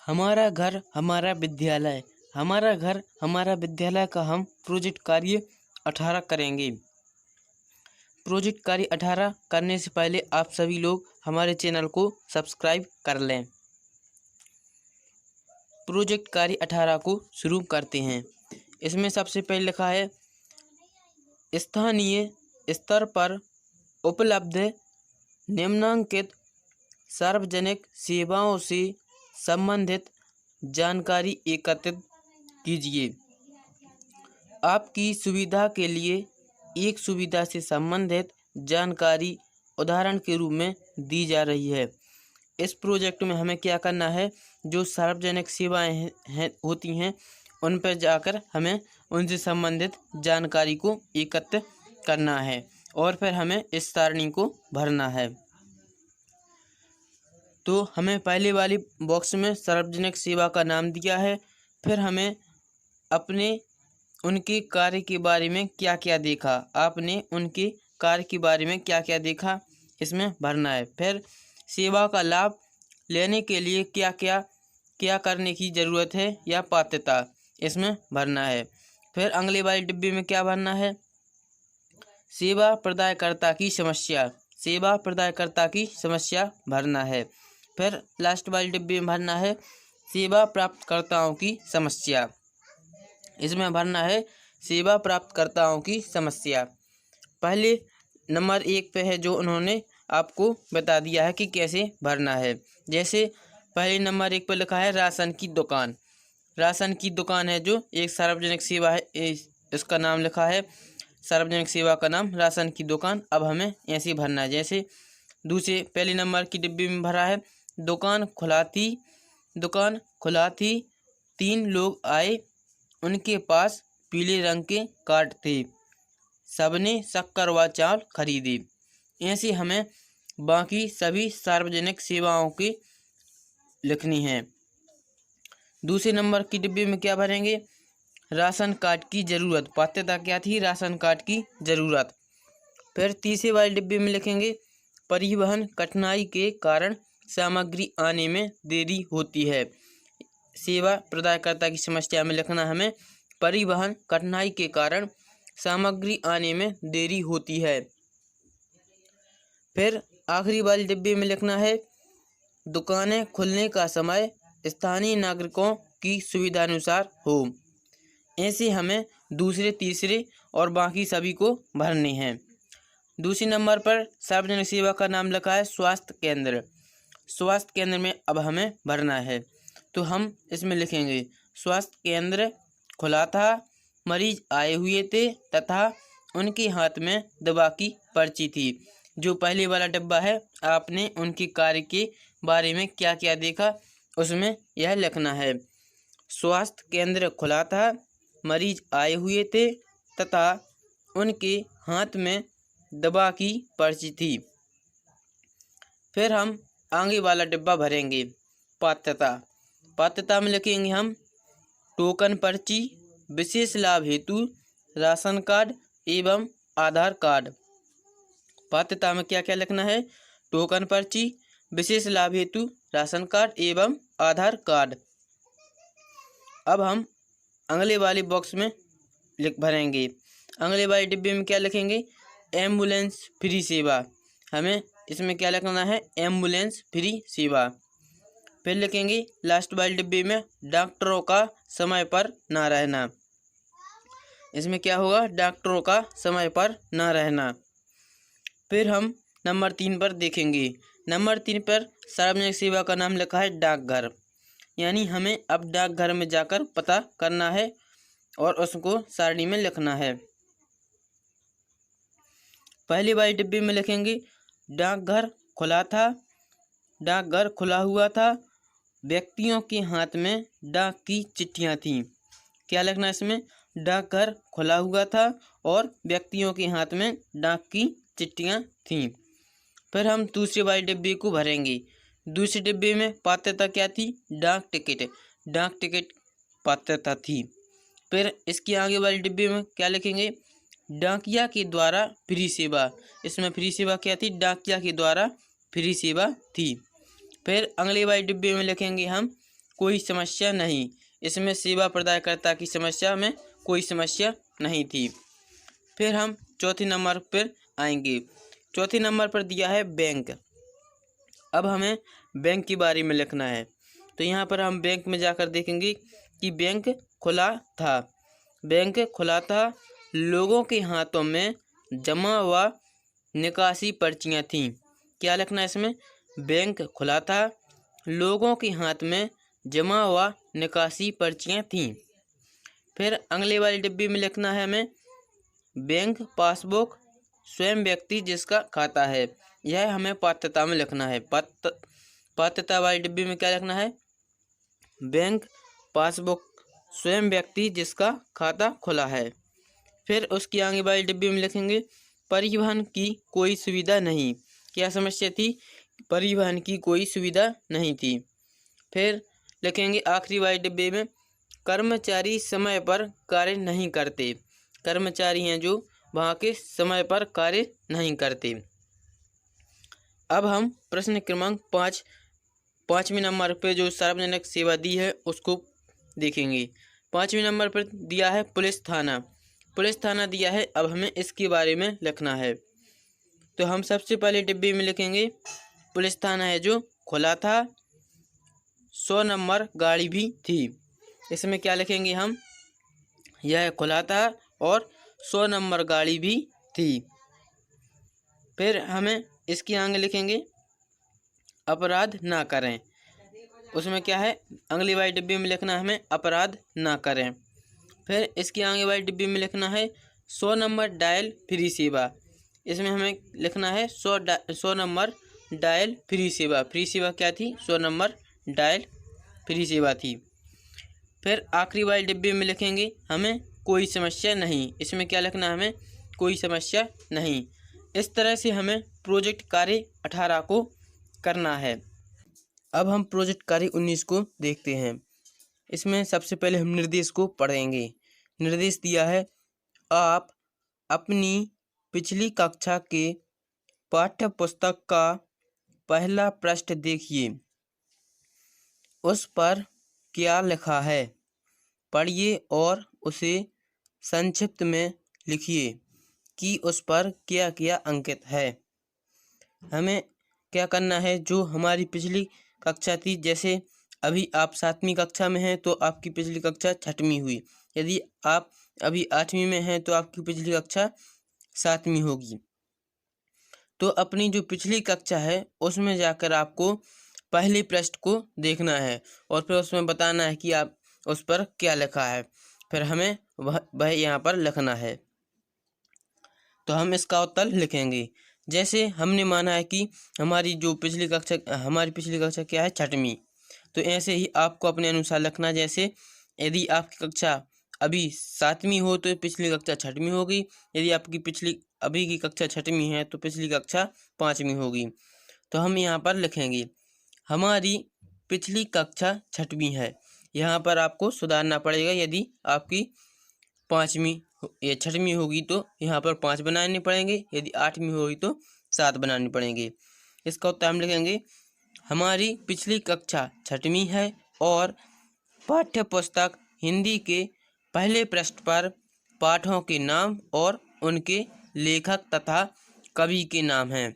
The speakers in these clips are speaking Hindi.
हमारा घर हमारा विद्यालय। हमारा घर हमारा विद्यालय का हम प्रोजेक्ट कार्य 18 करेंगे। प्रोजेक्ट कार्य 18 करने से पहले आप सभी लोग हमारे चैनल को सब्सक्राइब कर लें। प्रोजेक्ट कार्य 18 को शुरू करते हैं। इसमें सबसे पहले लिखा है स्थानीय स्तर पर उपलब्ध निम्नलिखित सार्वजनिक सेवाओं से संबंधित जानकारी एकत्रित कीजिए। आपकी सुविधा के लिए एक सुविधा से संबंधित जानकारी उदाहरण के रूप में दी जा रही है। इस प्रोजेक्ट में हमें क्या करना है, जो सार्वजनिक सेवाएं होती हैं उन पर जाकर हमें उनसे संबंधित जानकारी को एकत्र करना है और फिर हमें इस सारणी को भरना है। तो हमें पहले वाली बॉक्स में सार्वजनिक सेवा का नाम दिया है, फिर हमें अपने उनके कार्य के बारे में क्या क्या देखा, आपने उनके कार्य के बारे में क्या क्या देखा इसमें भरना है। फिर सेवा का लाभ लेने के लिए क्या करने की ज़रूरत है या पात्रता इसमें भरना है। फिर अगले वाले डिब्बे में क्या भरना है, सेवा प्रदायकर्ता की समस्या, सेवा प्रदायकर्ता की समस्या भरना है। फिर लास्ट वाले डिब्बे में भरना है सेवा प्राप्तकर्ताओं की समस्या, इसमें भरना है सेवा प्राप्तकर्ताओं की समस्या। पहले नंबर 1 पे है जो उन्होंने आपको बता दिया है कि कैसे भरना है। जैसे पहले नंबर 1 पर लिखा है राशन की दुकान। राशन की दुकान है जो एक सार्वजनिक सेवा है, इसका नाम लिखा है सार्वजनिक सेवा का नाम राशन की दुकान। अब हमें ऐसे भरना है। जैसे दूसरे पहले नंबर की डिब्बी में भरा है दुकान खुला थी 3 लोग आए, उनके पास पीले रंग के कार्ड थे, सबने शक्कर व चावल खरीदे। ऐसे हमें बाकी सभी सार्वजनिक सेवाओं की लिखनी है। दूसरे नंबर की डिब्बे में क्या भरेंगे, राशन कार्ड की ज़रूरत, पात्रता क्या थी, राशन कार्ड की ज़रूरत। फिर तीसरे वाले डिब्बे में लिखेंगे परिवहन कठिनाई के कारण सामग्री आने में देरी होती है। सेवा प्रदायकर्ता की समस्या में लिखना हमें परिवहन कठिनाई के कारण सामग्री आने में देरी होती है। फिर आखिरी वाले डिब्बे में लिखना है दुकानें खुलने का समय स्थानीय नागरिकों की सुविधानुसार हो। ऐसे हमें दूसरे तीसरे और बाकी सभी को भरने हैं। दूसरे नंबर पर सार्वजनिक सेवा का नाम लिखा है स्वास्थ्य केंद्र। स्वास्थ्य केंद्र में अब हमें भरना है, तो हम इसमें लिखेंगे स्वास्थ्य केंद्र खुला था, मरीज आए हुए थे तथा उनके हाथ में दवा की पर्ची थी। जो पहले वाला डब्बा है आपने उनके कार्य के बारे में क्या क्या देखा उसमें यह लिखना है स्वास्थ्य केंद्र खुला था, मरीज आए हुए थे तथा उनके हाथ में दवा की पर्ची थी। फिर हम आगे वाला डिब्बा भरेंगे पात्रता। पात्रता में लिखेंगे हम टोकन पर्ची, विशेष लाभ हेतु राशन कार्ड एवं आधार कार्ड। पात्रता में क्या क्या लिखना है, टोकन पर्ची, विशेष लाभ हेतु राशन कार्ड एवं आधार कार्ड। अब हम अगले वाले बॉक्स में भरेंगे। अगले वाले डिब्बे में क्या लिखेंगे, एम्बुलेंस फ्री सेवा। हमें इसमें क्या लिखना है, एम्बुलेंस फ्री सेवा। फिर लिखेंगे लास्ट वाले डिब्बे में डॉक्टरों का समय पर ना रहना। इसमें क्या होगा, डॉक्टरों का समय पर ना रहना। फिर हम नंबर 3 पर देखेंगे। नंबर 3 पर सार्वजनिक सेवा का नाम लिखा है डाकघर, यानी हमें अब डाकघर में जाकर पता करना है और उसको सारणी में लिखना है। पहले वाले डिब्बे में लिखेंगे डाकघर खुला था, डाकघर खुला हुआ था, व्यक्तियों के हाथ में डाक की चिट्ठियां थीं। क्या लिखना है इसमें, डाकघर खुला हुआ था और व्यक्तियों के हाथ में डाक की चिट्ठियां थीं। फिर हम दूसरे वाले डिब्बे को भरेंगे। दूसरे डिब्बे में पात्रता क्या थी, डाक टिकट, डाक टिकट पात्रता थी। फिर इसके आगे वाले डिब्बे में क्या लिखेंगे, डाकिया के द्वारा फ्री सेवा। इसमें फ्री सेवा क्या थी, डाकिया के द्वारा फ्री सेवा थी। फिर अगले वाले डिब्बे में लिखेंगे हम कोई समस्या नहीं। इसमें सेवा प्रदायकर्ता की समस्या में कोई समस्या नहीं थी। फिर हम चौथे नंबर पर आएंगे। चौथे नंबर पर दिया है बैंक। अब हमें बैंक के बारे में लिखना है। तो यहाँ पर हम बैंक में जाकर देखेंगे कि बैंक खुला था। बैंक खुला था, लोगों के हाथों में जमा व निकासी पर्चियाँ थीं। क्या लिखना है इसमें? बैंक खुला था, लोगों के हाथ में जमा व निकासी पर्चियाँ थीं। फिर अगले वाली डिब्बी में लिखना है हमें बैंक पासबुक स्वयं व्यक्ति जिसका खाता है। यह हमें पात्रता में लिखना है। पात्रता वाली डिब्बी में क्या लिखना है? बैंक पासबुक स्वयं व्यक्ति जिसका खाता खुला है। फिर उसकी आगे वाली डिब्बी में लिखेंगे परिवहन की कोई सुविधा नहीं। क्या समस्या थी? परिवहन की कोई सुविधा नहीं थी। फिर लिखेंगे आखिरी वाली डिब्बे में कर्मचारी समय पर कार्य नहीं करते। कर्मचारी हैं जो वहाँ के समय पर कार्य नहीं करते। अब हम प्रश्न क्रमांक 5वें नंबर पर जो सार्वजनिक सेवा दी है उसको देखेंगे। 5वें नंबर पर दिया है पुलिस थाना। पुलिस थाना दिया है, अब हमें इसके बारे में लिखना है। तो हम सबसे पहले डिब्बे में लिखेंगे पुलिस थाना है जो खुला था, 100 नंबर गाड़ी भी थी। इसमें क्या लिखेंगे हम? यह खुला था और 100 नंबर गाड़ी भी थी। फिर हमें इसके आगे लिखेंगे अपराध ना करें। उसमें क्या है? अगली वाली डिब्बी में लिखना है हमें अपराध ना करें। फिर इसके आगे वाली डिब्बी में लिखना है 100 नंबर डायल फ्री सेवा। इसमें हमें लिखना है 100 नंबर डायल फ्री सेवा। फ्री सेवा क्या थी? 100 नंबर डायल फ्री सेवा थी। फिर आखिरी वाली डिब्बे में लिखेंगे हमें कोई समस्या नहीं। इसमें क्या लिखना है हमें? कोई समस्या नहीं। इस तरह से हमें प्रोजेक्ट कार्य 18 को करना है। अब हम प्रोजेक्ट कार्य 19 को देखते हैं। इसमें सबसे पहले हम निर्देश को पढ़ेंगे। निर्देश दिया है आप अपनी पिछली कक्षा के पाठ्य पुस्तक का पहला पृष्ठ देखिए, उस पर क्या लिखा है पढ़िए और उसे संक्षिप्त में लिखिए कि उस पर क्या क्या अंकित है। हमें क्या करना है? जो हमारी पिछली कक्षा थी, जैसे अभी आप 7वीं कक्षा में हैं तो आपकी पिछली कक्षा 6वीं हुई। यदि आप अभी 8वीं में हैं तो आपकी पिछली कक्षा 7वीं होगी। तो अपनी जो पिछली कक्षा है उसमें जाकर आपको पहले पृष्ठ को देखना है और फिर उसमें बताना है कि आप उस पर क्या लिखा है। फिर हमें वह यहाँ पर लिखना है। तो हम इसका उत्तर लिखेंगे। जैसे हमने माना है कि हमारी पिछली कक्षा क्या है? 6वीं। तो ऐसे ही आपको अपने अनुसार लिखना। जैसे यदि आपकी कक्षा अभी 7वीं हो तो पिछली कक्षा 6वीं होगी। यदि आपकी अभी की कक्षा 6वीं है तो पिछली कक्षा 5वीं होगी। तो हम यहाँ पर लिखेंगे हमारी पिछली कक्षा 6वीं है। यहाँ पर आपको सुधारना पड़ेगा। यदि आपकी 6वीं होगी तो यहाँ पर 5 बनाने पड़ेंगे। यदि 8वीं होगी तो 7 बनाने पड़ेंगे। इसका उत्तर हम लिखेंगे हमारी पिछली कक्षा 6वीं है और पाठ्य पुस्तक हिंदी के पहले पृष्ठ पर पाठों के नाम और उनके लेखक तथा कवि के नाम हैं।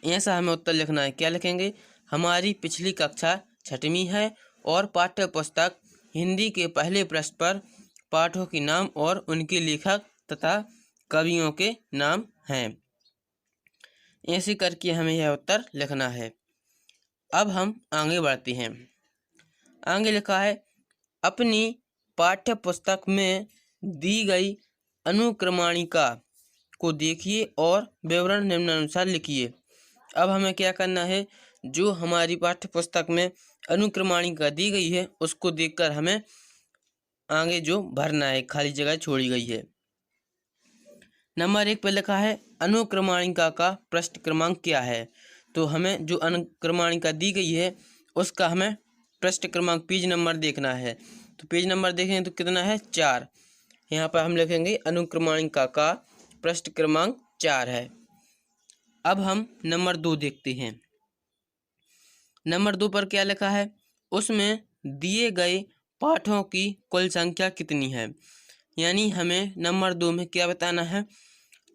ऐसा हमें उत्तर लिखना है। क्या लिखेंगे? हमारी पिछली कक्षा 6वीं है और पाठ्य पुस्तक हिंदी के पहले पृष्ठ पर पाठों के नाम और उनके लेखक तथा कवियों के नाम हैं। ऐसे करके हमें यह उत्तर लिखना है। अब हम आगे बढ़ते हैं। आगे लिखा है अपनी पाठ्य पुस्तक में दी गई अनुक्रमणिका को देखिए और विवरण निम्नानुसार लिखिए। अब हमें क्या करना है? जो हमारी पाठ्य पुस्तक में अनुक्रमणिका दी गई है उसको देखकर हमें आगे जो भरना है, खाली जगह छोड़ी गई है। नंबर 1 पर लिखा है अनुक्रमणिका का पृष्ठ क्रमांक क्या है। तो हमें जो अनुक्रमणिका दी गई है उसका हमें पृष्ठ क्रमांक पेज नंबर देखना है। तो पेज नंबर देखेंगे तो कितना है? 4। यहाँ पर हम लिखेंगे अनुक्रमणिका का पृष्ठ क्रमांक 4 है। अब हम नंबर 2 देखते हैं। नंबर 2 पर क्या लिखा है? उसमें दिए गए पाठों की कुल संख्या कितनी है। यानी हमें नंबर 2 में क्या बताना है,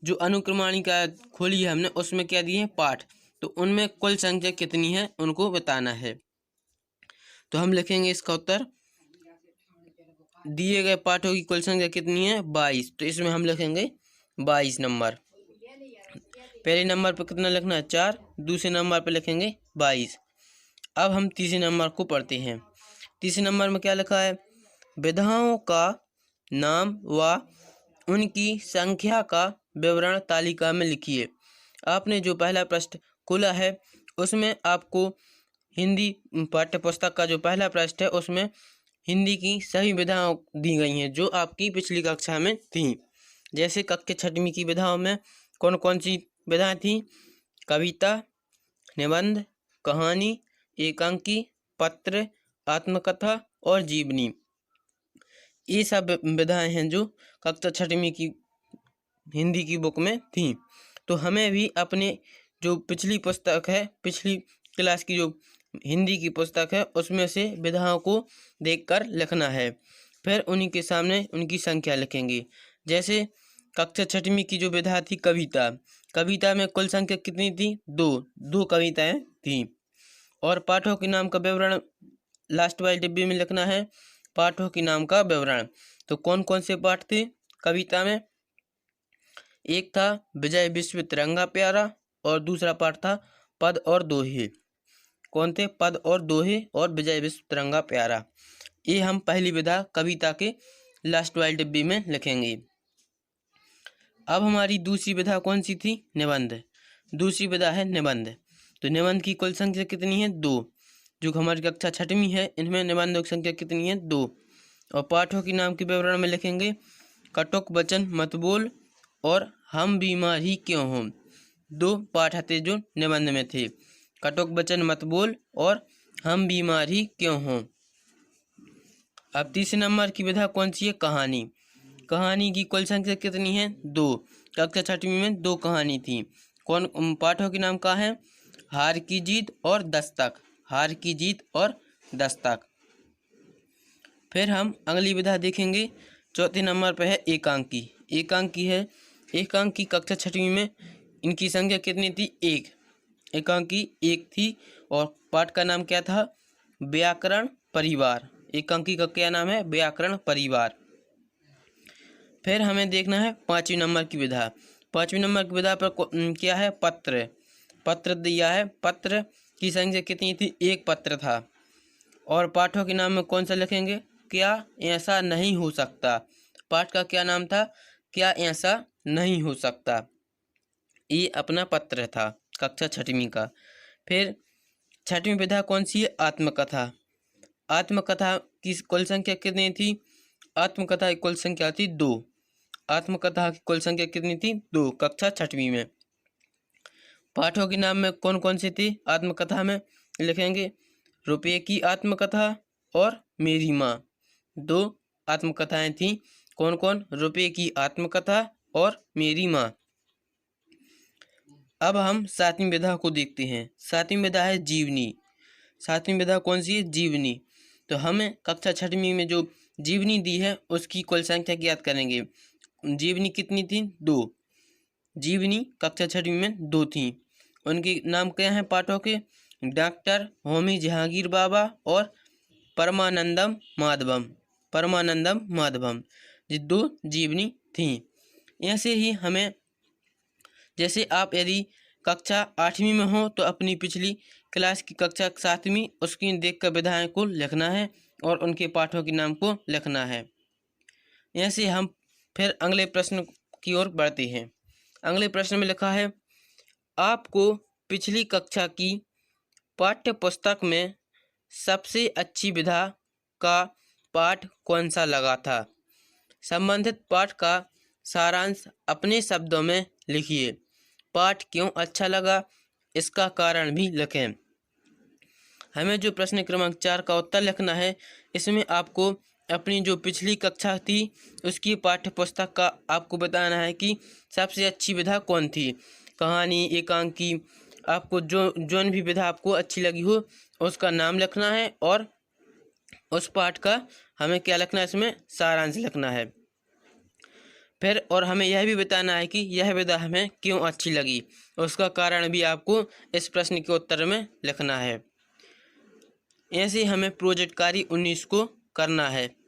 जो अनुक्रमणिका खोली है हमने उसमें क्या दिए हैं पाठ, तो उनमें कुल संख्या कितनी है उनको बताना है। तो हम लिखेंगे इसका उत्तर, दिए गए पाठों की कुल संख्या कितनी है 22, तो इसमें हम लिखेंगे 22 नंबर। पहले नंबर पर कितना लिखना है 4, दूसरे नंबर पर लिखेंगे 22। अब हम तीसरे नंबर को पढ़ते हैं। तीसरे नंबर में क्या लिखा है, विधाओं का नाम व उनकी संख्या का विवरण तालिका में लिखिए। आपने जो पहला पृष्ठ खोला है उसमें आपको हिंदी पाठ्य पुस्तक का जो पहला पृष्ठ है उसमें हिंदी की सभी विधाएं दी गई हैं जो आपकी पिछली कक्षा में थी। जैसे कक्षा 6वीं की विधाओं में कौन कौन सी विधाएं थी, कविता, निबंध, कहानी, एकांकी, पत्र, आत्मकथा और जीवनी। ये सब विधाएं हैं जो कक्षा 6वीं की हिंदी की बुक में थी। तो हमें भी अपने जो पिछली पुस्तक है, पिछली क्लास की जो हिंदी की पुस्तक है उसमें से विधाओं को देखकर लिखना है। फिर उन्हीं के सामने उनकी संख्या लिखेंगे। जैसे कक्षा 6वीं की जो विधा थी कविता, कविता में कुल संख्या कितनी थी, 2 कविताएं थी। और पाठों के नाम का विवरण लास्ट वाले डिब्बे में लिखना है, पाठों के नाम का विवरण। तो कौन कौन से पाठ थे कविता में, एक था विजय विश्व तिरंगा प्यारा और दूसरा पाठ था पद और दोहे। कौन थे, पद और दोहे और विजय विश्व तिरंगा प्यारा। ये हम पहली विधा कविता के लास्ट वाले डिब्बे में लिखेंगे। अब हमारी दूसरी विधा कौन सी थी, निबंध। दूसरी विधा है निबंध। तो निबंध की कुल संख्या कितनी है 2, जो हमारी कक्षा 6वीं है इनमें निबंधों की संख्या कितनी है 2। और पाठों के नाम के विवरण में लिखेंगे, कटुक वचन मत बोल और हम बीमार ही क्यों हों। 2 पाठ थे जो निबंध में थे, कटुक वचन मत बोल और हम बीमार ही क्यों हों। अब तीसरे नंबर की विधा कौन सी है, कहानी। कहानी की कुल संख्या कितनी है 2, कक्षा 6वीं में 2 कहानी थी। कौन पाठों के नाम का है, हार की जीत और दस्तक, हार की जीत और दस्तक। फिर हम अगली विधा देखेंगे, चौथे नंबर पर है एकांकी। एकांकी है, एकांकी कक्षा 6वीं में इनकी संख्या कितनी थी 1, एकांकी 1 थी। और पाठ का नाम क्या था, व्याकरण परिवार। एकांकी का क्या नाम है, व्याकरण परिवार। फिर हमें देखना है 5वीं नंबर की विधा। 5वीं नंबर की विधा पर क्या है, पत्र। पत्र दिया है, पत्र की संख्या कितनी थी 1 पत्र था। और पाठों के नाम में कौन सा लिखेंगे, क्या ऐसा नहीं हो सकता। पाठ का क्या नाम था, क्या ऐसा नहीं हो सकता। ये अपना पत्र था कक्षा 6वीं का। फिर 6वीं विधा कौन सी है, आत्मकथा। आत्मकथा की कुल संख्या कितनी थी, आत्मकथा की कुल संख्या थी 2। आत्मकथा की कुल संख्या कितनी थी 2, कक्षा 6वीं में। पाठों के नाम में कौन कौन से थे आत्मकथा में, लिखेंगे रुपये की आत्मकथा और मेरी माँ। 2 आत्मकथाएं थीं, कौन कौन, रुपये की आत्मकथा और मेरी माँ। अब हम 7वीं विधा को देखते हैं। 7वीं विधा है जीवनी। 7वीं विधा कौन सी है, जीवनी। तो हमें कक्षा 6वीं में जो जीवनी दी है उसकी कुल संख्या ज्ञात करेंगे। जीवनी कितनी थी 2, जीवनी कक्षा 6वीं में 2 थी। उनके नाम क्या हैं पाठों के, डॉक्टर होमी जहांगीर बाबा और परमानंदम माधवम। परमानंदम माधवम, ये 2 जीवनी थी। ऐसे ही हमें, जैसे आप यदि कक्षा 8वीं में हो तो अपनी पिछली क्लास की कक्षा 7वीं उसकी देखकर विधाएं को लिखना है और उनके पाठों के नाम को लिखना है। ऐसे हम फिर अगले प्रश्न की ओर बढ़ते हैं। अगले प्रश्न में लिखा है, आपको पिछली कक्षा की पाठ्य पुस्तक में सबसे अच्छी विधा का पाठ कौन सा लगा था। संबंधित पाठ का सारांश अपने शब्दों में लिखिए। पाठ क्यों अच्छा लगा, इसका कारण भी लिखें। हमें जो प्रश्न क्रमांक 4 का उत्तर लिखना है, इसमें आपको अपनी जो पिछली कक्षा थी उसकी पाठ्य पुस्तक का आपको बताना है कि सबसे अच्छी विधा कौन थी। कहानी, एकांकी, आपको जो भी विधा आपको अच्छी लगी हो उसका नाम लिखना है और उस पाठ का हमें क्या लिखना है, इसमें सारांश लिखना है। फिर और हमें यह भी बताना है कि यह विधा हमें क्यों अच्छी लगी, उसका कारण भी आपको इस प्रश्न के उत्तर में लिखना है। ऐसे हमें प्रोजेक्ट कार्य 19 को करना है।